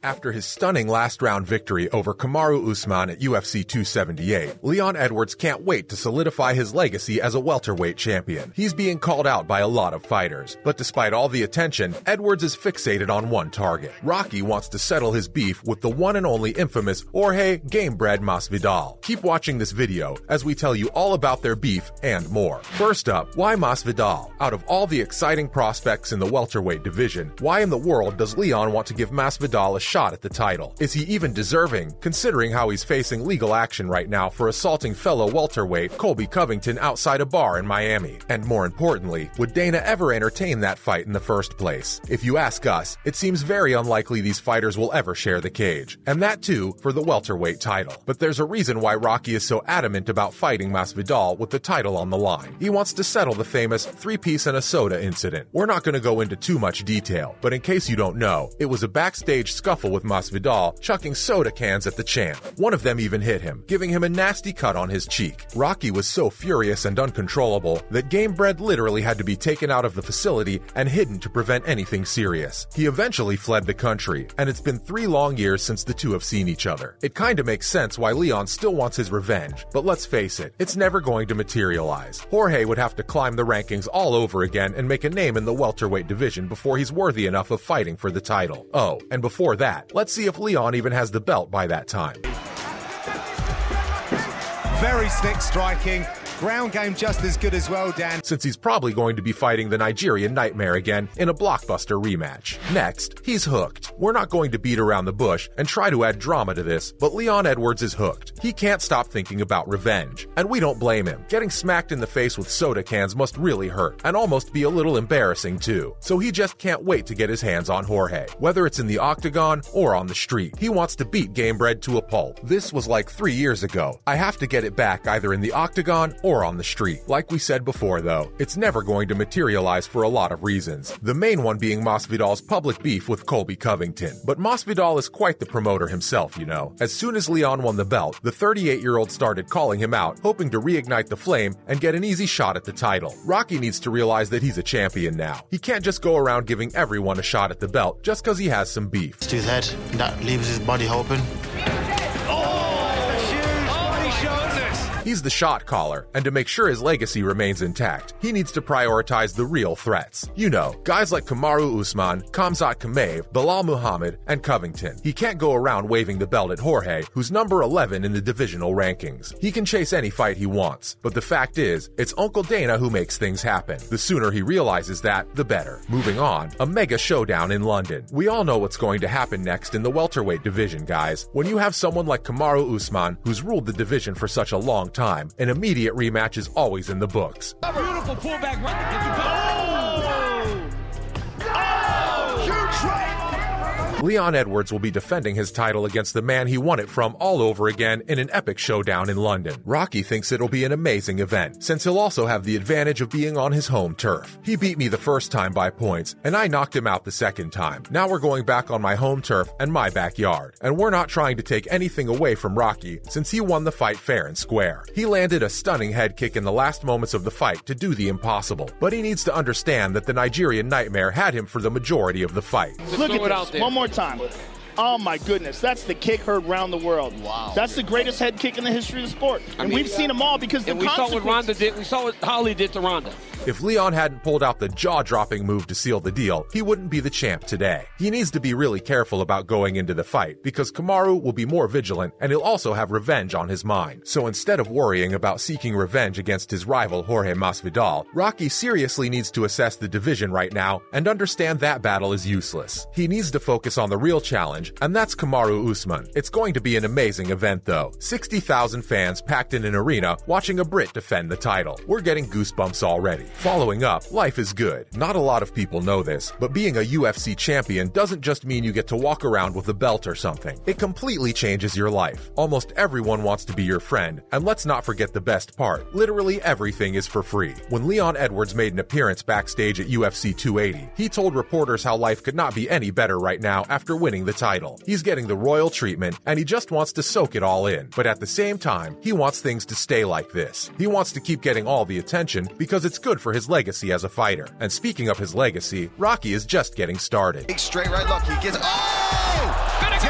After his stunning last-round victory over Kamaru Usman at UFC 278, Leon Edwards can't wait to solidify his legacy as a welterweight champion. He's being called out by a lot of fighters, but despite all the attention, Edwards is fixated on one target. Rocky wants to settle his beef with the one and only infamous Jorge "Gamebred" Masvidal. Keep watching this video as we tell you all about their beef and more. First up, why Masvidal? Out of all the exciting prospects in the welterweight division, why in the world does Leon want to give Masvidal a shot at the title? Is he even deserving, considering how he's facing legal action right now for assaulting fellow welterweight Colby Covington outside a bar in Miami? And more importantly, would Dana ever entertain that fight in the first place? If you ask us, it seems very unlikely these fighters will ever share the cage. And that too for the welterweight title. But there's a reason why Rocky is so adamant about fighting Masvidal with the title on the line. He wants to settle the famous 3-piece and a soda incident. We're not going to go into too much detail, but in case you don't know, it was a backstage scuffle with Masvidal chucking soda cans at the champ. One of them even hit him, giving him a nasty cut on his cheek. Rocky was so furious and uncontrollable that Gamebred literally had to be taken out of the facility and hidden to prevent anything serious. He eventually fled the country, and it's been 3 long years since the two have seen each other. It kinda makes sense why Leon still wants his revenge, but let's face it, it's never going to materialize. Jorge would have to climb the rankings all over again and make a name in the welterweight division before he's worthy enough of fighting for the title. Oh, and before that, let's see if Leon even has the belt by that time. Very slick striking. Ground game just as good as well, Dan. Since he's probably going to be fighting the Nigerian Nightmare again in a blockbuster rematch. Next, he's hooked. We're not going to beat around the bush and try to add drama to this, but Leon Edwards is hooked. He can't stop thinking about revenge, and we don't blame him. Getting smacked in the face with soda cans must really hurt, and almost be a little embarrassing too. So he just can't wait to get his hands on Jorge, whether it's in the octagon or on the street. He wants to beat Gamebred to a pulp. This was like 3 years ago. I have to get it back either in the octagon or on the street. Like we said before though, it's never going to materialize for a lot of reasons. The main one being Masvidal's public beef with Colby Covington. But Masvidal is quite the promoter himself, you know. As soon as Leon won the belt, the 38-year-old started calling him out, hoping to reignite the flame and get an easy shot at the title. Rocky needs to realize that he's a champion now. He can't just go around giving everyone a shot at the belt just because he has some beef. To his head, that leaves his body open. He's the shot caller, and to make sure his legacy remains intact, he needs to prioritize the real threats. You know, guys like Kamaru Usman, Khamzat Chimaev, Bilal Muhammad, and Covington. He can't go around waving the belt at Jorge, who's number 11 in the divisional rankings. He can chase any fight he wants, but the fact is, it's Uncle Dana who makes things happen. The sooner he realizes that, the better. Moving on, a mega showdown in London. We all know what's going to happen next in the welterweight division, guys. When you have someone like Kamaru Usman, who's ruled the division for such a long time, an immediate rematch is always in the books. Beautiful pullback right there. Huge right. Leon Edwards will be defending his title against the man he won it from all over again in an epic showdown in London. Rocky thinks it'll be an amazing event, since he'll also have the advantage of being on his home turf. He beat me the first time by points, and I knocked him out the second time. Now we're going back on my home turf and my backyard, and we're not trying to take anything away from Rocky, since he won the fight fair and square. He landed a stunning head kick in the last moments of the fight to do the impossible, but he needs to understand that the Nigerian Nightmare had him for the majority of the fight. Look at this, one more time. Oh my goodness, that's the kick heard round the world. Wow. That's the greatest head kick in the history of the sport. And we've seen them all because we saw what Ronda did. We saw what Holly did to Ronda. If Leon hadn't pulled out the jaw-dropping move to seal the deal, he wouldn't be the champ today. He needs to be really careful about going into the fight, because Kamaru will be more vigilant and he'll also have revenge on his mind. So instead of worrying about seeking revenge against his rival Jorge Masvidal, Rocky seriously needs to assess the division right now and understand that battle is useless. He needs to focus on the real challenge, and that's Kamaru Usman. It's going to be an amazing event though. 60,000 fans packed in an arena watching a Brit defend the title. We're getting goosebumps already. Following up, life is good. Not a lot of people know this, but being a UFC champion doesn't just mean you get to walk around with a belt or something. It completely changes your life. Almost everyone wants to be your friend, and let's not forget the best part. Literally everything is for free. When Leon Edwards made an appearance backstage at UFC 280, he told reporters how life could not be any better right now after winning the title. He's getting the royal treatment, and he just wants to soak it all in. But at the same time, he wants things to stay like this. He wants to keep getting all the attention because it's good for his legacy as a fighter. And speaking of his legacy, Rocky is just getting started. Big straight right look. He gets. Oh!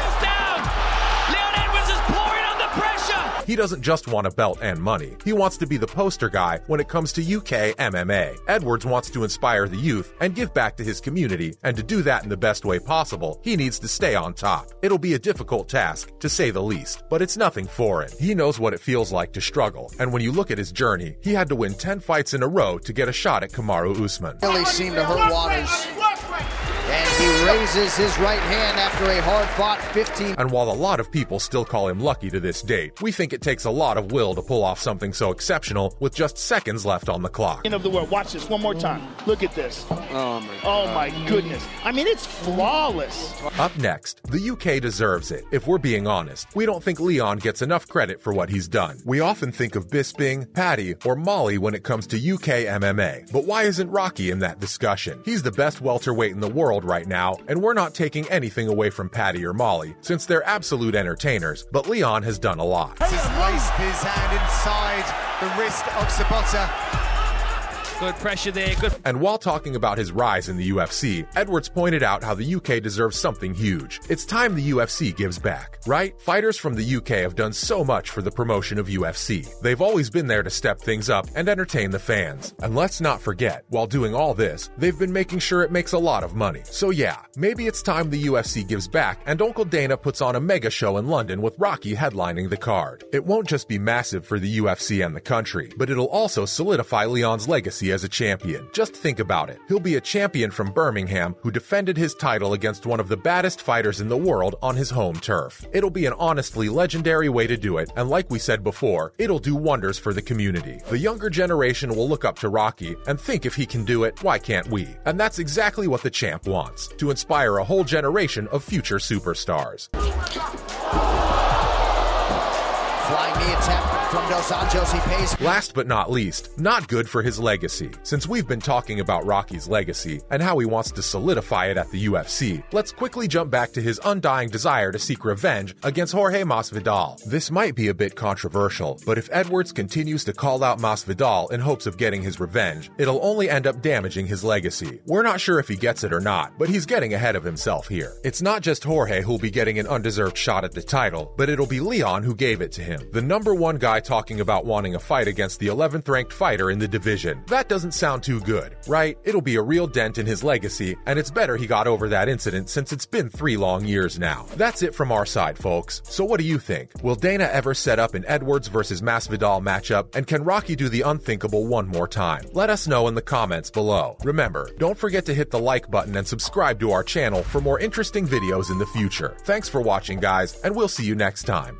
He doesn't just want a belt and money. He wants to be the poster guy when it comes to UK MMA. Edwards wants to inspire the youth and give back to his community, and to do that in the best way possible, he needs to stay on top. It'll be a difficult task, to say the least, but it's nothing foreign. He knows what it feels like to struggle, and when you look at his journey, he had to win 10 fights in a row to get a shot at Kamaru Usman. Really seemed to hurt Waters. And he raises his right hand after a hard-fought 15. And while a lot of people still call him lucky to this date, we think it takes a lot of will to pull off something so exceptional with just seconds left on the clock. End of the world. Watch this one more time. Look at this. Oh my goodness. I mean, it's flawless. Up next, the UK deserves it. If we're being honest, we don't think Leon gets enough credit for what he's done. We often think of Bisping, Paddy, or Molly when it comes to UK MMA. But why isn't Rocky in that discussion? He's the best welterweight in the world right now, and we're not taking anything away from Paddy or Molly, since they're absolute entertainers, but Leon has done a lot. He's placed his hand inside the wrist of Sabota. Good pressure there. Good. And while talking about his rise in the UFC, Edwards pointed out how the UK deserves something huge. It's time the UFC gives back, right? Fighters from the UK have done so much for the promotion of UFC. They've always been there to step things up and entertain the fans. And let's not forget, while doing all this, they've been making sure it makes a lot of money. So yeah, maybe it's time the UFC gives back and Uncle Dana puts on a mega show in London with Rocky headlining the card. It won't just be massive for the UFC and the country, but it'll also solidify Leon's legacy as a champion. Just think about it. He'll be a champion from Birmingham who defended his title against one of the baddest fighters in the world on his home turf. It'll be an honestly legendary way to do it, and like we said before, it'll do wonders for the community. The younger generation will look up to Rocky and think if he can do it, why can't we? And that's exactly what the champ wants, to inspire a whole generation of future superstars. Flying knee attempt from Dos Anjos, he pays. Last but not least, not good for his legacy. Since we've been talking about Rocky's legacy and how he wants to solidify it at the UFC, let's quickly jump back to his undying desire to seek revenge against Jorge Masvidal. This might be a bit controversial, but if Edwards continues to call out Masvidal in hopes of getting his revenge, it'll only end up damaging his legacy. We're not sure if he gets it or not, but he's getting ahead of himself here. It's not just Jorge who'll be getting an undeserved shot at the title, but it'll be Leon who gave it to him. The #1 guy talking about wanting a fight against the 11th ranked fighter in the division. That doesn't sound too good, right? It'll be a real dent in his legacy, and it's better he got over that incident since it's been 3 long years now. That's it from our side, folks. So what do you think? Will Dana ever set up an Edwards versus Masvidal matchup, and can Rocky do the unthinkable one more time? Let us know in the comments below. Remember, don't forget to hit the like button and subscribe to our channel for more interesting videos in the future. Thanks for watching, guys, and we'll see you next time.